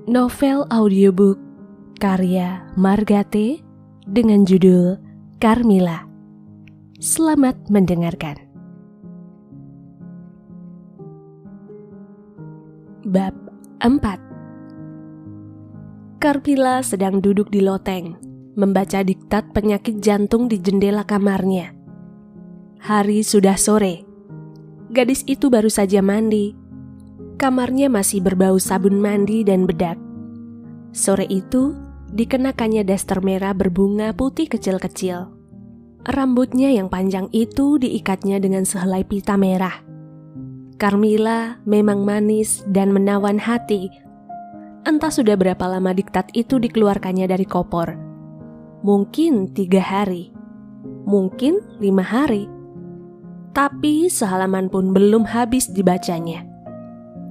Novel audiobook karya Margate dengan judul Carmilla. Selamat mendengarkan. Bab 4. Carmilla sedang duduk di loteng, membaca diktat penyakit jantung di jendela kamarnya. Hari sudah sore. Gadis itu baru saja mandi. Kamarnya masih berbau sabun mandi dan bedak. Sore itu, dikenakannya daster merah berbunga putih kecil-kecil. Rambutnya yang panjang itu diikatnya dengan sehelai pita merah. Carmilla memang manis dan menawan hati. Entah sudah berapa lama diktat itu dikeluarkannya dari kopor. Mungkin 3 hari, mungkin 5 hari. Tapi sehalaman pun belum habis dibacanya.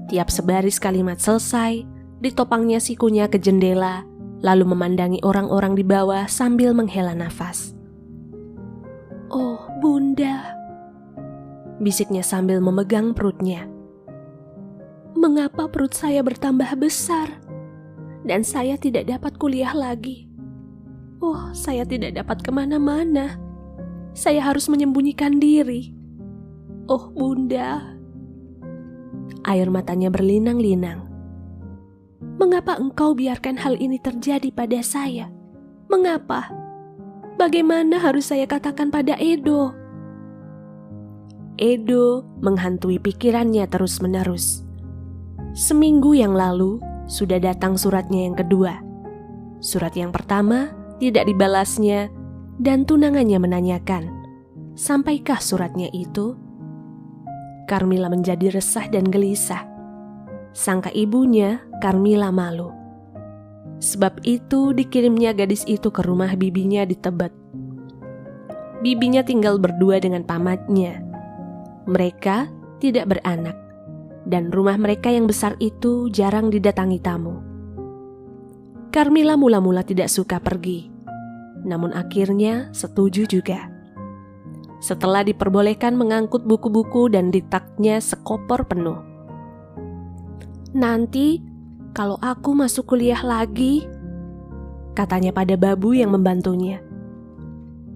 Tiap sebaris kalimat selesai, ditopangnya sikunya ke jendela, lalu memandangi orang-orang di bawah sambil menghela nafas. "Oh, Bunda," bisiknya sambil memegang perutnya. "Mengapa perut saya bertambah besar? Dan saya tidak dapat kuliah lagi. Oh, saya tidak dapat kemana-mana. Saya harus menyembunyikan diri. Oh, Bunda." Air matanya berlinang-linang. "Mengapa engkau biarkan hal ini terjadi pada saya? Mengapa? Bagaimana harus saya katakan pada Edo?" Edo menghantui pikirannya terus-menerus. Seminggu yang lalu sudah datang suratnya yang kedua. Surat yang pertama tidak dibalasnya dan tunangannya menanyakan, "Sampaikah suratnya itu?" Carmilla menjadi resah dan gelisah. Sangka ibunya, Carmilla malu. Sebab itu dikirimnya gadis itu ke rumah bibinya di Tebet. Bibinya tinggal berdua dengan pamatnya. Mereka tidak beranak, dan rumah mereka yang besar itu jarang didatangi tamu. Carmilla mula-mula tidak suka pergi, namun akhirnya setuju juga. Setelah diperbolehkan mengangkut buku-buku dan diktatnya sekopor penuh. "Nanti kalau aku masuk kuliah lagi," katanya pada babu yang membantunya,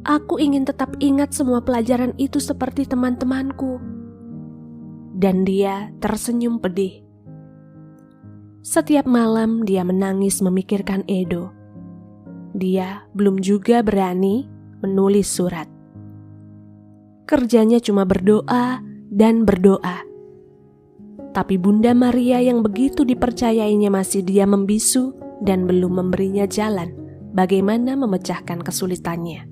"aku ingin tetap ingat semua pelajaran itu seperti teman-temanku." Dan dia tersenyum pedih. Setiap malam dia menangis memikirkan Edo. Dia belum juga berani menulis surat. Kerjanya cuma berdoa dan berdoa. Tapi Bunda Maria yang begitu dipercayainya masih diam membisu dan belum memberinya jalan bagaimana memecahkan kesulitannya.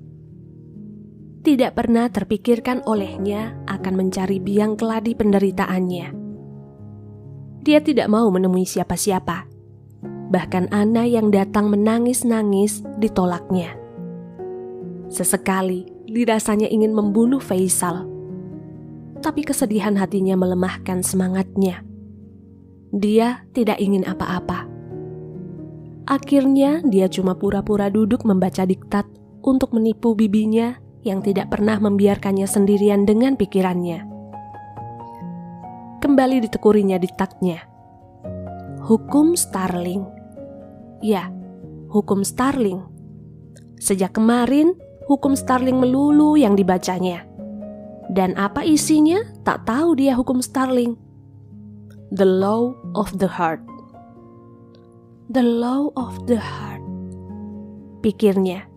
Tidak pernah terpikirkan olehnya akan mencari biang keladi penderitaannya. Dia tidak mau menemui siapa-siapa. Bahkan Ana yang datang menangis-nangis ditolaknya. Sesekali dirasanya ingin membunuh Faisal. Tapi kesedihan hatinya melemahkan semangatnya. Dia tidak ingin apa-apa. Akhirnya dia cuma pura-pura duduk membaca diktat untuk menipu bibinya yang tidak pernah membiarkannya sendirian dengan pikirannya. Kembali ditekurinya diktatnya. Hukum Starling. Ya, hukum Starling. Sejak kemarin, hukum Starling melulu yang dibacanya. Dan apa isinya? Tak tahu dia hukum Starling. The law of the heart. The law of the heart. Pikirnya.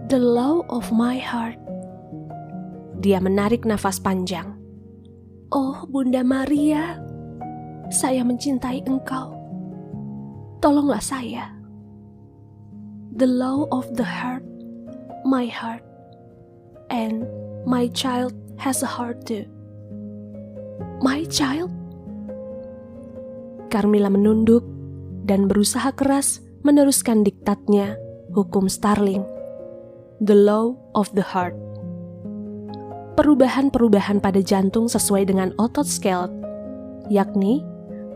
The law of my heart. Dia menarik nafas panjang. "Oh, Bunda Maria, saya mencintai engkau. Tolonglah saya. The law of the heart, my heart, and my child has a heart too." My child? Carmilla menunduk dan berusaha keras meneruskan diktatnya, hukum Starling. The law of the heart. Perubahan-perubahan pada jantung sesuai dengan otot skeleton, yakni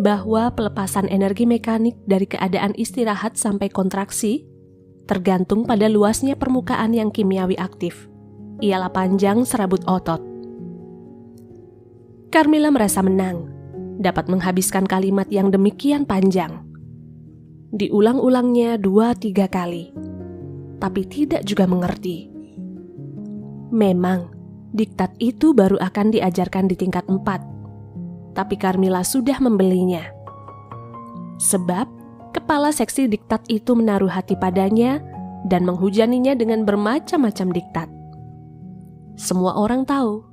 bahwa pelepasan energi mekanik dari keadaan istirahat sampai kontraksi tergantung pada luasnya permukaan yang kimiawi aktif, ialah panjang serabut otot. Carmilla merasa menang, dapat menghabiskan kalimat yang demikian panjang. Diulang-ulangnya 2-3 kali, tapi tidak juga mengerti. Memang, diktat itu baru akan diajarkan di tingkat 4, tapi Carmilla sudah membelinya. Sebab, kepala seksi diktat itu menaruh hati padanya dan menghujaninya dengan bermacam-macam diktat. Semua orang tahu,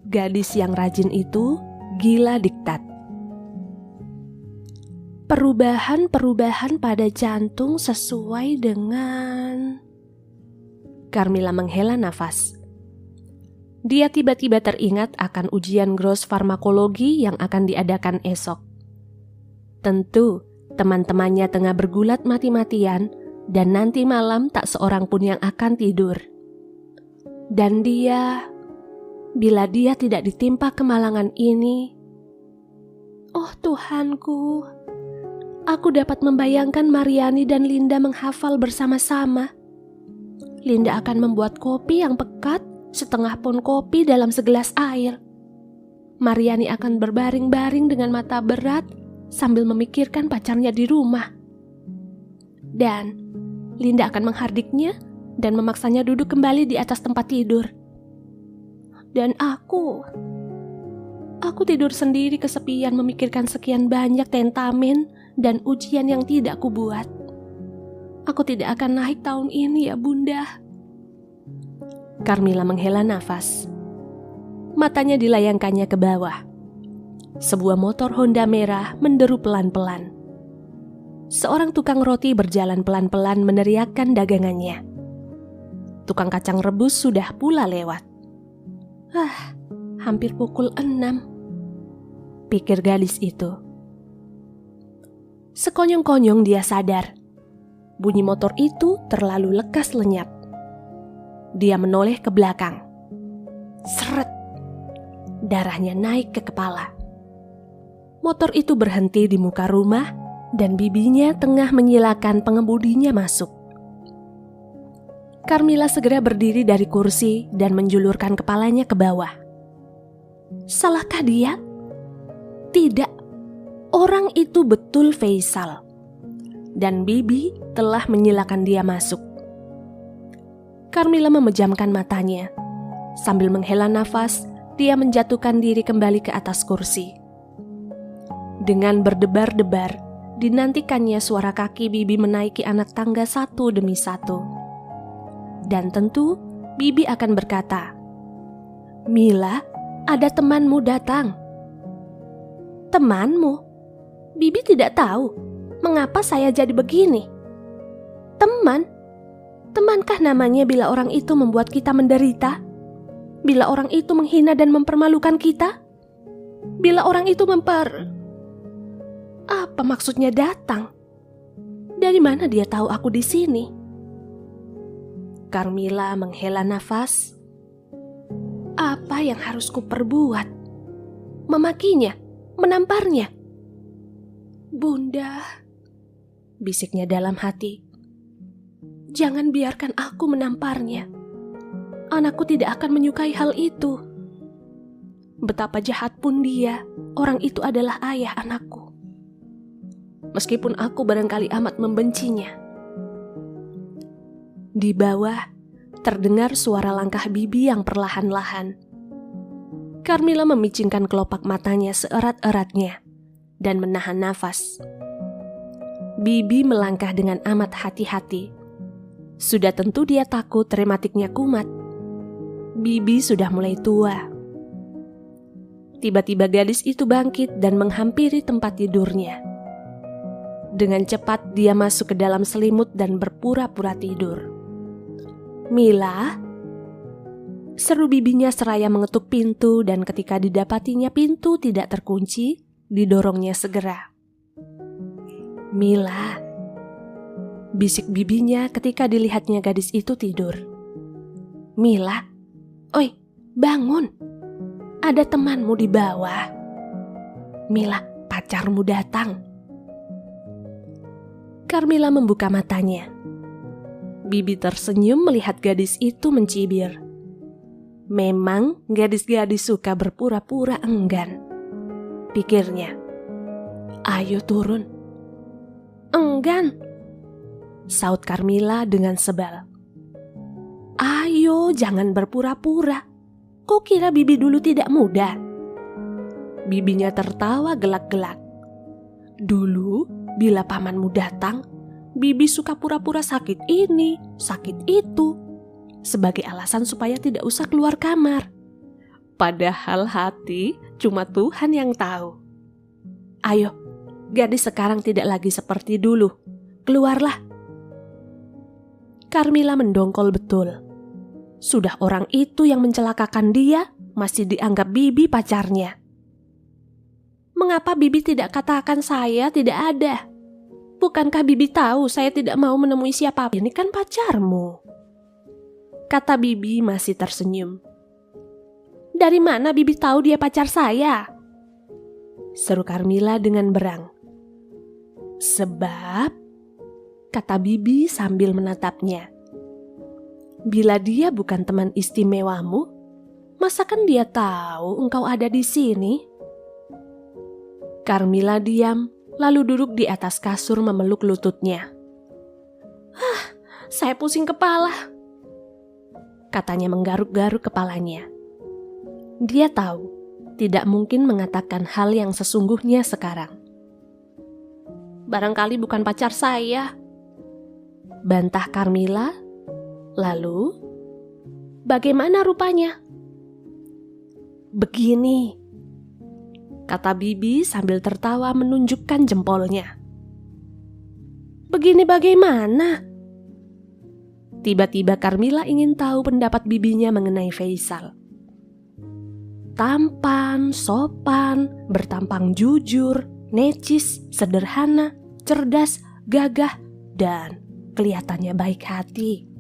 gadis yang rajin itu gila diktat. Perubahan-perubahan pada jantung sesuai dengan... Carmilla menghela nafas. Dia tiba-tiba teringat akan ujian gross farmakologi yang akan diadakan esok. Tentu, teman-temannya tengah bergulat mati-matian dan nanti malam tak seorang pun yang akan tidur. Dan dia, bila dia tidak ditimpa kemalangan ini, oh Tuhanku, aku dapat membayangkan Mariani dan Linda menghafal bersama-sama. Linda akan membuat kopi yang pekat, setengah pon kopi dalam segelas air. Mariani akan berbaring-baring dengan mata berat sambil memikirkan pacarnya di rumah. Dan Linda akan menghardiknya dan memaksanya duduk kembali di atas tempat tidur. Dan aku tidur sendiri kesepian memikirkan sekian banyak tentamen dan ujian yang tidak kubuat. Aku tidak akan naik tahun ini ya Bunda. Carmilla menghela nafas. Matanya dilayangkannya ke bawah. Sebuah motor Honda merah menderu pelan-pelan. Seorang tukang roti berjalan pelan-pelan meneriakkan dagangannya. Tukang kacang rebus sudah pula lewat. Hampir pukul 6, pikir gadis itu. Sekonyong-konyong dia sadar, bunyi motor itu terlalu lekas lenyap. Dia menoleh ke belakang. Seret, darahnya naik ke kepala. Motor itu berhenti di muka rumah dan bibinya tengah menyilakan pengemudinya masuk. Carmilla segera berdiri dari kursi dan menjulurkan kepalanya ke bawah. Salahkah dia? Tidak, orang itu betul Faisal. Dan Bibi telah menyilakan dia masuk. Carmilla memejamkan matanya. Sambil menghela nafas, dia menjatuhkan diri kembali ke atas kursi. Dengan berdebar-debar, dinantikannya suara kaki Bibi menaiki anak tangga satu demi satu. Dan tentu Bibi akan berkata, "Mila, ada temanmu datang." Temanmu? Bibi tidak tahu mengapa saya jadi begini. Teman? Temankah namanya bila orang itu membuat kita menderita? Bila orang itu menghina dan mempermalukan kita? Bila orang itu Apa maksudnya datang? Dari mana dia tahu aku di sini? Carmilla menghela nafas. Apa yang harus kuperbuat? Memakinya, menamparnya. Bunda, bisiknya dalam hati. Jangan biarkan aku menamparnya. Anakku tidak akan menyukai hal itu. Betapa jahat pun dia, orang itu adalah ayah anakku. Meskipun aku barangkali amat membencinya. Di bawah, terdengar suara langkah Bibi yang perlahan-lahan. Carmilla memicingkan kelopak matanya seerat-eratnya dan menahan nafas. Bibi melangkah dengan amat hati-hati. Sudah tentu dia takut rematiknya kumat. Bibi sudah mulai tua. Tiba-tiba gadis itu bangkit dan menghampiri tempat tidurnya. Dengan cepat dia masuk ke dalam selimut dan berpura-pura tidur. Mila, seru bibinya seraya mengetuk pintu dan ketika didapatinya pintu tidak terkunci, didorongnya segera. Mila, bisik bibinya ketika dilihatnya gadis itu tidur. Mila, oi, bangun. Ada temanmu di bawah. Mila, pacarmu datang. Carmilla membuka matanya. Bibi tersenyum melihat gadis itu mencibir. Memang gadis-gadis suka berpura-pura enggan, pikirnya. Ayo turun. enggan, saut Carmila dengan sebal. Ayo, jangan berpura-pura. Kau kira Bibi dulu tidak muda? Bibinya tertawa gelak-gelak. Dulu, bila pamanmu datang, Bibi suka pura-pura sakit ini, sakit itu, sebagai alasan supaya tidak usah keluar kamar. Padahal hati cuma Tuhan yang tahu. Ayo, gadis sekarang tidak lagi seperti dulu. Keluarlah. Carmila mendongkol betul. Sudah orang itu yang mencelakakan dia, masih dianggap Bibi pacarnya. Mengapa Bibi tidak katakan saya tidak ada? Bukankah Bibi tahu saya tidak mau menemui siapapun? Ini kan pacarmu, kata Bibi masih tersenyum. Dari mana Bibi tahu dia pacar saya? Seru Carmila dengan berang. Sebab, kata Bibi sambil menatapnya, bila dia bukan teman istimewamu, masakan dia tahu engkau ada di sini? Carmila diam, lalu duduk di atas kasur memeluk lututnya. Saya pusing kepala, katanya menggaruk-garuk kepalanya. Dia tahu tidak mungkin mengatakan hal yang sesungguhnya sekarang. Barangkali bukan pacar saya, bantah Carmila. Lalu, bagaimana rupanya? Begini, kata Bibi sambil tertawa menunjukkan jempolnya. Begini bagaimana? Tiba-tiba Carmila ingin tahu pendapat bibinya mengenai Faisal. Tampan, sopan, bertampang jujur, necis, sederhana, cerdas, gagah, dan kelihatannya baik hati.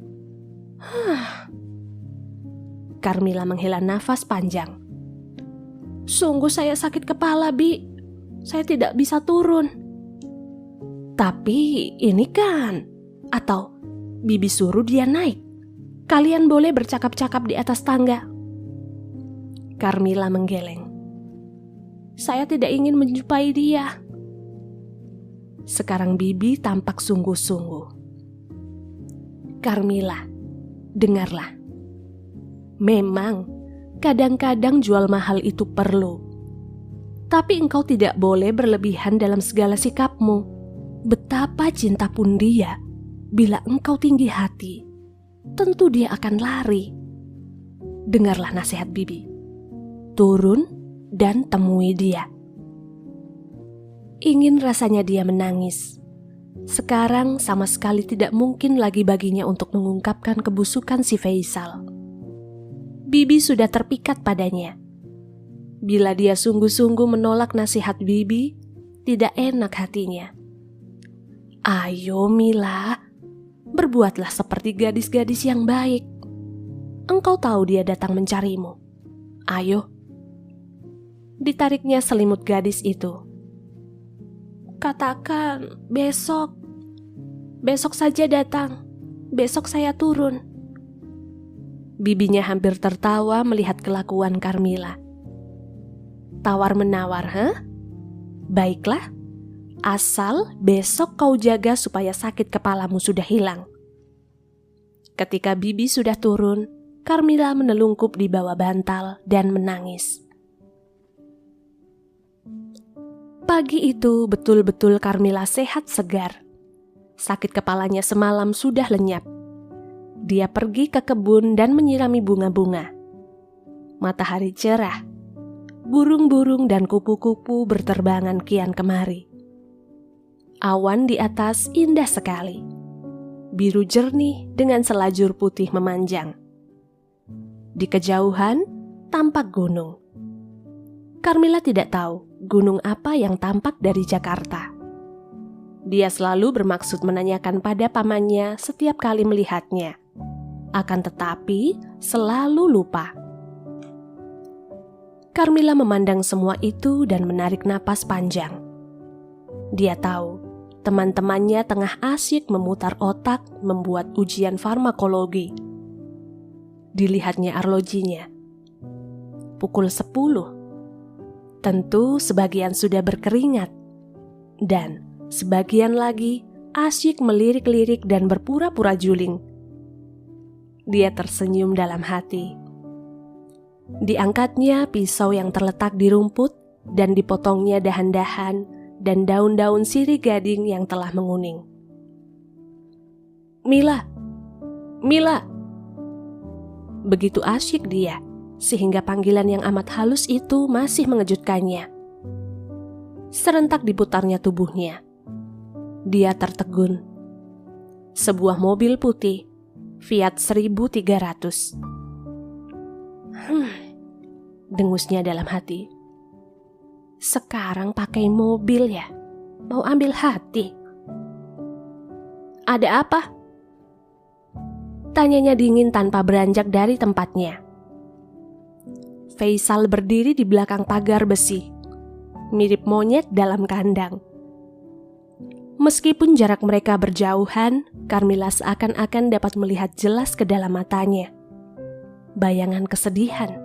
Carmila menghela nafas panjang. Sungguh saya sakit kepala, Bi. Saya tidak bisa turun. Tapi ini kan, atau Bibi suruh dia naik. Kalian boleh bercakap-cakap di atas tangga. Carmila menggeleng. Saya tidak ingin menjumpai dia. Sekarang Bibi tampak sungguh-sungguh. Carmila, dengarlah. Memang, kadang-kadang jual mahal itu perlu. Tapi engkau tidak boleh berlebihan dalam segala sikapmu. Betapa cinta pun dia, bila engkau tinggi hati, tentu dia akan lari. Dengarlah nasihat Bibi. Turun dan temui dia. Ingin rasanya dia menangis. Sekarang sama sekali tidak mungkin lagi baginya untuk mengungkapkan kebusukan si Faisal. Bibi sudah terpikat padanya. Bila dia sungguh-sungguh menolak nasihat Bibi, tidak enak hatinya. Ayo Mila, berbuatlah seperti gadis-gadis yang baik. Engkau tahu dia datang mencarimu. Ayo. Ditariknya selimut gadis itu. Katakan besok. Besok saja datang. Besok saya turun. Bibinya hampir tertawa melihat kelakuan Carmila. Tawar-menawar, Baiklah. Asal besok kau jaga supaya sakit kepalamu sudah hilang. Ketika Bibi sudah turun, Carmila menelungkup di bawah bantal dan menangis. Pagi itu betul-betul Carmila sehat segar. Sakit kepalanya semalam sudah lenyap. Dia pergi ke kebun dan menyirami bunga-bunga. Matahari cerah. Burung-burung dan kupu-kupu berterbangan kian kemari. Awan di atas indah sekali. Biru jernih dengan selajur putih memanjang. Di kejauhan tampak gunung. Carmila tidak tahu gunung apa yang tampak dari Jakarta. Dia selalu bermaksud menanyakan pada pamannya setiap kali melihatnya. Akan tetapi selalu lupa. Carmila memandang semua itu dan menarik napas panjang. Dia tahu teman-temannya tengah asyik memutar otak membuat ujian farmakologi. Dilihatnya arlojinya. Pukul 10. Tentu sebagian sudah berkeringat. Dan Sebagian lagi asyik melirik-lirik dan berpura-pura juling. Dia tersenyum dalam hati. Diangkatnya pisau yang terletak di rumput dan dipotongnya dahan-dahan dan daun-daun sirih gading yang telah menguning. "Mila, Mila!" Begitu asyik dia, sehingga panggilan yang amat halus itu masih mengejutkannya. Serentak diputarnya tubuhnya. Dia tertegun. Sebuah mobil putih, Fiat 1300. Dengusnya dalam hati. Sekarang pakai mobil ya? Mau ambil hati? "Ada apa?" tanyanya dingin tanpa beranjak dari tempatnya. Faisal berdiri di belakang pagar besi, mirip monyet dalam kandang. Meskipun jarak mereka berjauhan, Karmila seakan-akan dapat melihat jelas ke dalam matanya. Bayangan kesedihan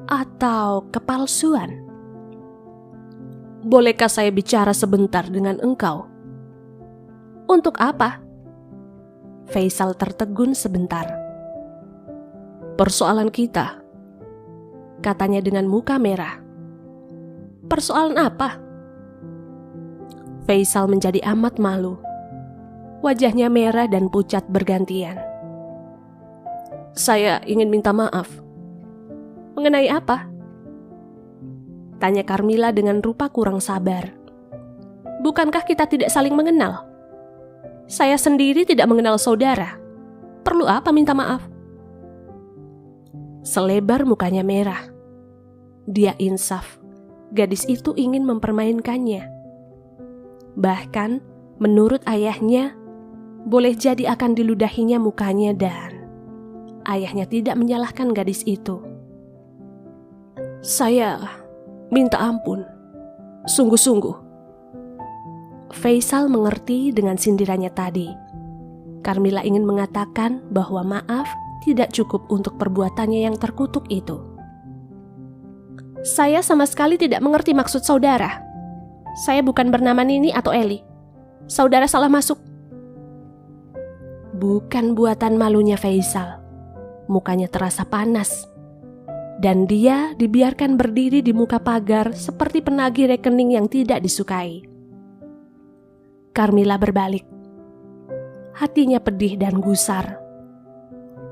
atau kepalsuan. "Bolehkah saya bicara sebentar dengan engkau?" "Untuk apa?" Faisal tertegun sebentar. "Persoalan kita," katanya dengan muka merah. "Persoalan apa?" Faisal menjadi amat malu. Wajahnya merah dan pucat bergantian. "Saya ingin minta maaf." "Mengenai apa?" tanya Karmila dengan rupa kurang sabar. "Bukankah kita tidak saling mengenal? Saya sendiri tidak mengenal saudara. Perlu apa minta maaf?" Selebar mukanya merah. Dia insaf, gadis itu ingin mempermainkannya. Bahkan, menurut ayahnya, boleh jadi akan diludahinya mukanya dan ayahnya tidak menyalahkan gadis itu. "Saya minta ampun, sungguh-sungguh." Faisal mengerti dengan sindirannya tadi. Karmila ingin mengatakan bahwa maaf tidak cukup untuk perbuatannya yang terkutuk itu. "Saya sama sekali tidak mengerti maksud saudara. Saya bukan bernama Nini atau Eli. Saudara salah masuk." Bukan buatan malunya Faisal. Mukanya terasa panas. Dan dia dibiarkan berdiri di muka pagar seperti penagih rekening yang tidak disukai. Karmila berbalik. Hatinya pedih dan gusar.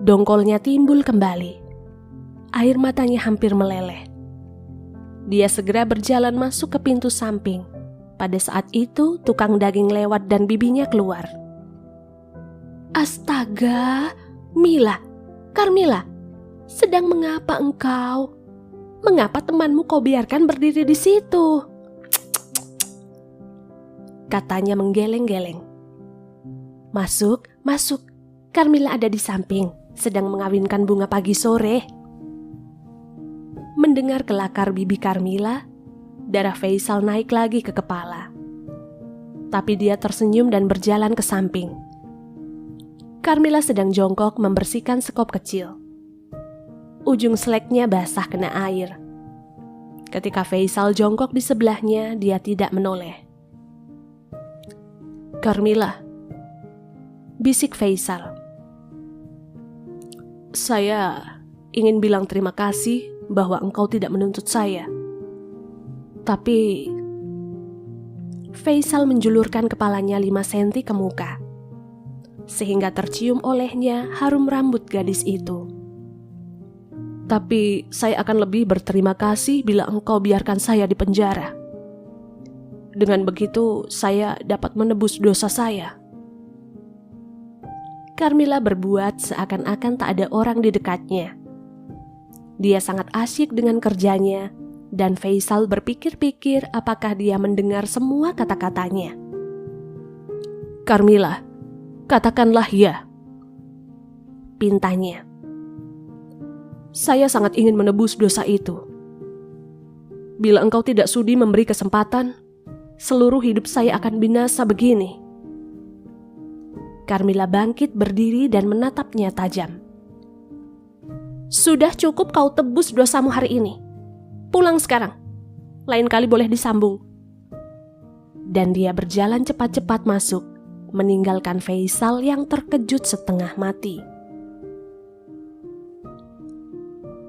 Dongkolnya timbul kembali. Air matanya hampir meleleh. Dia segera berjalan masuk ke pintu samping. Pada saat itu, tukang daging lewat dan bibinya keluar. "Astaga, Mila, Karmila, sedang mengapa engkau? Mengapa temanmu kau biarkan berdiri di situ?" katanya menggeleng-geleng. Masuk. Karmila ada di samping, sedang mengawinkan bunga pagi sore." Mendengar kelakar bibi Karmila, darah Faisal naik lagi ke kepala. Tapi dia tersenyum dan berjalan ke samping. Karmila sedang jongkok membersihkan sekop kecil. Ujung seleknya basah kena air. Ketika Faisal jongkok di sebelahnya, dia tidak menoleh. "Karmila," bisik Faisal. "Saya ingin bilang terima kasih bahwa engkau tidak menuntut saya. Tapi..." Faisal menjulurkan kepalanya 5 senti ke muka, sehingga tercium olehnya harum rambut gadis itu. "Tapi saya akan lebih berterima kasih bila engkau biarkan saya di penjara. Dengan begitu saya dapat menebus dosa saya." Karmila berbuat seakan-akan tak ada orang di dekatnya. Dia sangat asyik dengan kerjanya, dan Faisal berpikir-pikir apakah dia mendengar semua kata-katanya. "Karmila, katakanlah ya," pintanya. "Saya sangat ingin menebus dosa itu. Bila engkau tidak sudi memberi kesempatan, seluruh hidup saya akan binasa begini." Karmila bangkit berdiri dan menatapnya tajam. "Sudah cukup kau tebus dosamu hari ini. Pulang sekarang. Lain kali boleh disambung." dan dia berjalan cepat-cepat masuk, meninggalkan Faisal yang terkejut setengah mati.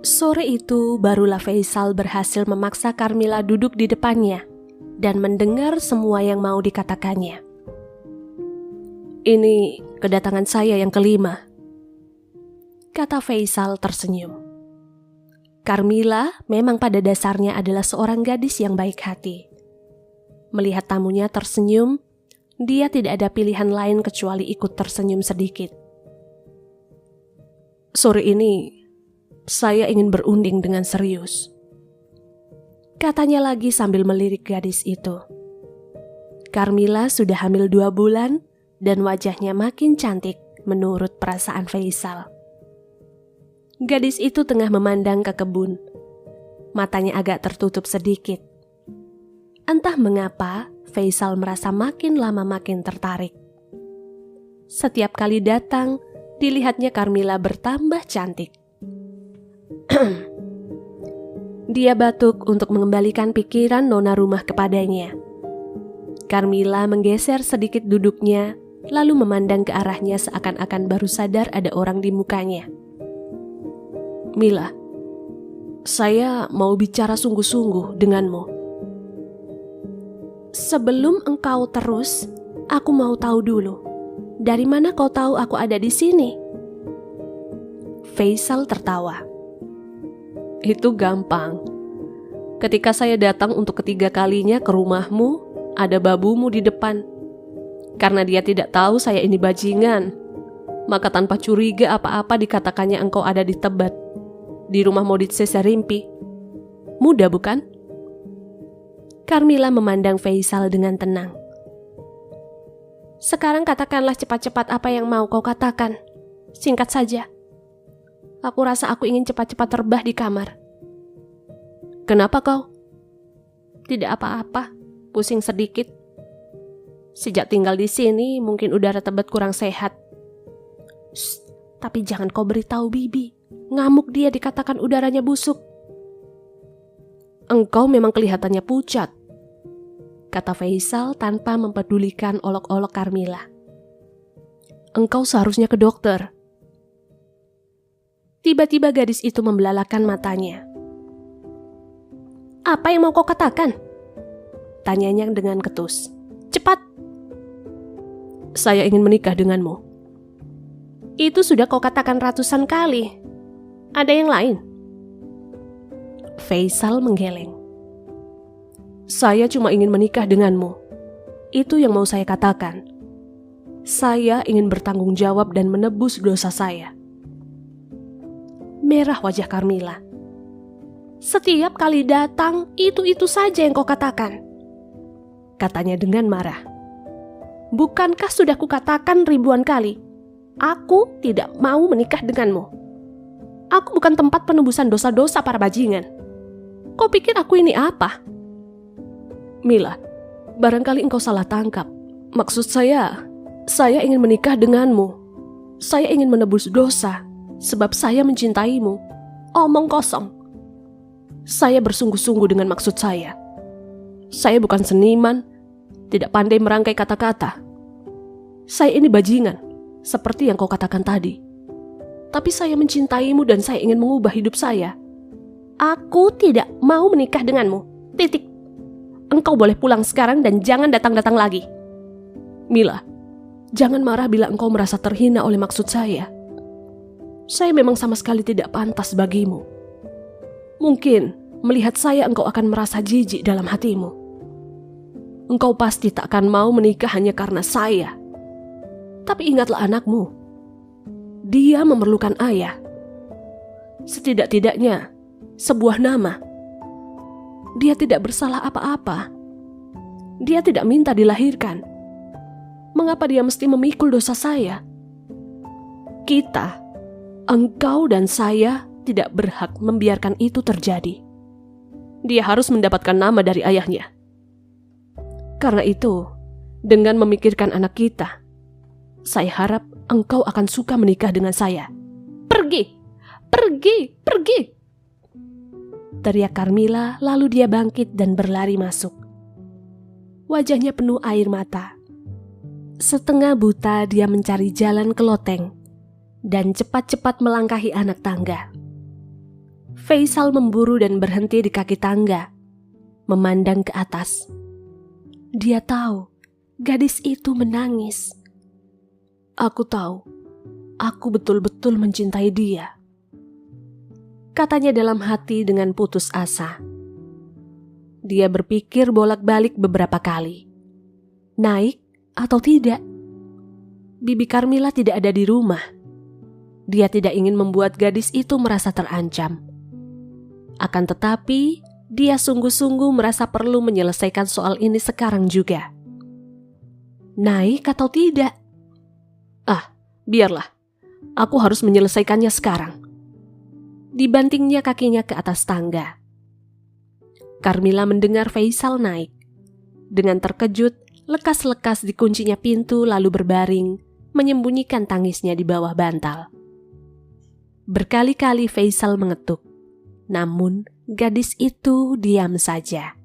Sore itu barulah Faisal berhasil memaksa Karmila duduk di depannya dan mendengar semua yang mau dikatakannya. "Ini kedatangan saya yang kelima," kata Faisal tersenyum. Karmila memang pada dasarnya adalah seorang gadis yang baik hati. Melihat tamunya tersenyum, dia tidak ada pilihan lain kecuali ikut tersenyum sedikit. "Sore ini saya ingin berunding dengan serius," katanya lagi sambil melirik gadis itu. Karmila sudah hamil 2 bulan dan wajahnya makin cantik menurut perasaan Faisal. Gadis itu tengah memandang ke kebun. Matanya agak tertutup sedikit. Entah mengapa, Faisal merasa makin lama makin tertarik. Setiap kali datang, dilihatnya Karmila bertambah cantik. Dia batuk untuk mengembalikan pikiran nona rumah kepadanya. Karmila menggeser sedikit duduknya, lalu memandang ke arahnya seakan-akan baru sadar ada orang di mukanya. "Mila, saya mau bicara sungguh-sungguh denganmu." "Sebelum engkau terus, aku mau tahu dulu, dari mana kau tahu aku ada di sini?" Faisal tertawa. "Itu gampang. Ketika saya datang untuk ketiga kalinya ke rumahmu, ada babumu di depan. Karena dia tidak tahu saya ini bajingan, maka tanpa curiga apa-apa dikatakannya engkau ada di Tebet, di rumah Moditse Serimpi. Mudah bukan?" Karmila memandang Faisal dengan tenang. "Sekarang katakanlah cepat-cepat apa yang mau kau katakan. Singkat saja. Aku rasa aku ingin cepat-cepat terbah di kamar." "Kenapa kau?" "Tidak apa-apa, pusing sedikit. Sejak tinggal di sini, mungkin udara Tebet kurang sehat." "Shh, tapi jangan kau beritahu Bibi. Ngamuk dia dikatakan udaranya busuk." "Engkau memang kelihatannya pucat," kata Faisal tanpa mempedulikan olok-olok Karmila. "Engkau seharusnya ke dokter." Tiba-tiba gadis itu membelalakan matanya. "Apa yang mau kau katakan?" tanyanya dengan ketus. "Cepat." "Saya ingin menikah denganmu." "Itu sudah kau katakan ratusan kali. Ada yang lain?" Faisal menggeleng. "Saya cuma ingin menikah denganmu. Itu yang mau saya katakan. Saya ingin bertanggung jawab dan menebus dosa saya." Merah wajah Karmila. "Setiap kali datang, itu saja yang kau katakan," katanya dengan marah. "Bukankah sudah kukatakan ribuan kali, aku tidak mau menikah denganmu. Aku bukan tempat penebusan dosa-dosa para bajingan. Kau pikir aku ini apa?" "Mila, barangkali engkau salah tangkap. Maksud saya ingin menikah denganmu. Saya ingin menebus dosa, sebab saya mencintaimu." "Omong kosong. Saya bersungguh-sungguh dengan maksud saya. Saya bukan seniman, tidak pandai merangkai kata-kata. Saya ini bajingan, seperti yang kau katakan tadi. Tapi saya mencintaimu dan saya ingin mengubah hidup saya." "Aku tidak mau menikah denganmu. Titik. Engkau boleh pulang sekarang dan jangan datang-datang lagi." "Mila, jangan marah bila engkau merasa terhina oleh maksud saya. Saya memang sama sekali tidak pantas bagimu. Mungkin melihat saya engkau akan merasa jijik dalam hatimu. Engkau pasti tak akan mau menikah hanya karena saya. Tapi ingatlah anakmu. Dia memerlukan ayah. Setidak-tidaknya sebuah nama. Dia tidak bersalah apa-apa. Dia tidak minta dilahirkan. Mengapa dia mesti memikul dosa saya? Kita, engkau dan saya tidak berhak membiarkan itu terjadi. Dia harus mendapatkan nama dari ayahnya. Karena itu, dengan memikirkan anak kita, saya harap engkau akan suka menikah dengan saya." "Pergi! Pergi! Pergi!" teriak Karmila, lalu dia bangkit dan berlari masuk. Wajahnya penuh air mata. Setengah buta dia mencari jalan ke loteng dan cepat-cepat melangkahi anak tangga. Faisal memburu dan berhenti di kaki tangga, memandang ke atas. Dia tahu gadis itu menangis. "Aku tahu, aku betul-betul mencintai dia," katanya dalam hati dengan putus asa. Dia berpikir bolak-balik beberapa kali. Naik atau tidak? Bibi Karmila tidak ada di rumah. Dia tidak ingin membuat gadis itu merasa terancam. Akan tetapi, dia sungguh-sungguh merasa perlu menyelesaikan soal ini sekarang juga. Naik atau tidak? Biarlah. Aku harus menyelesaikannya sekarang. Dibantingnya kakinya ke atas tangga. Karmila mendengar Faisal naik. Dengan terkejut, lekas-lekas dikuncinya pintu lalu berbaring, menyembunyikan tangisnya di bawah bantal. Berkali-kali Faisal mengetuk, namun gadis itu diam saja.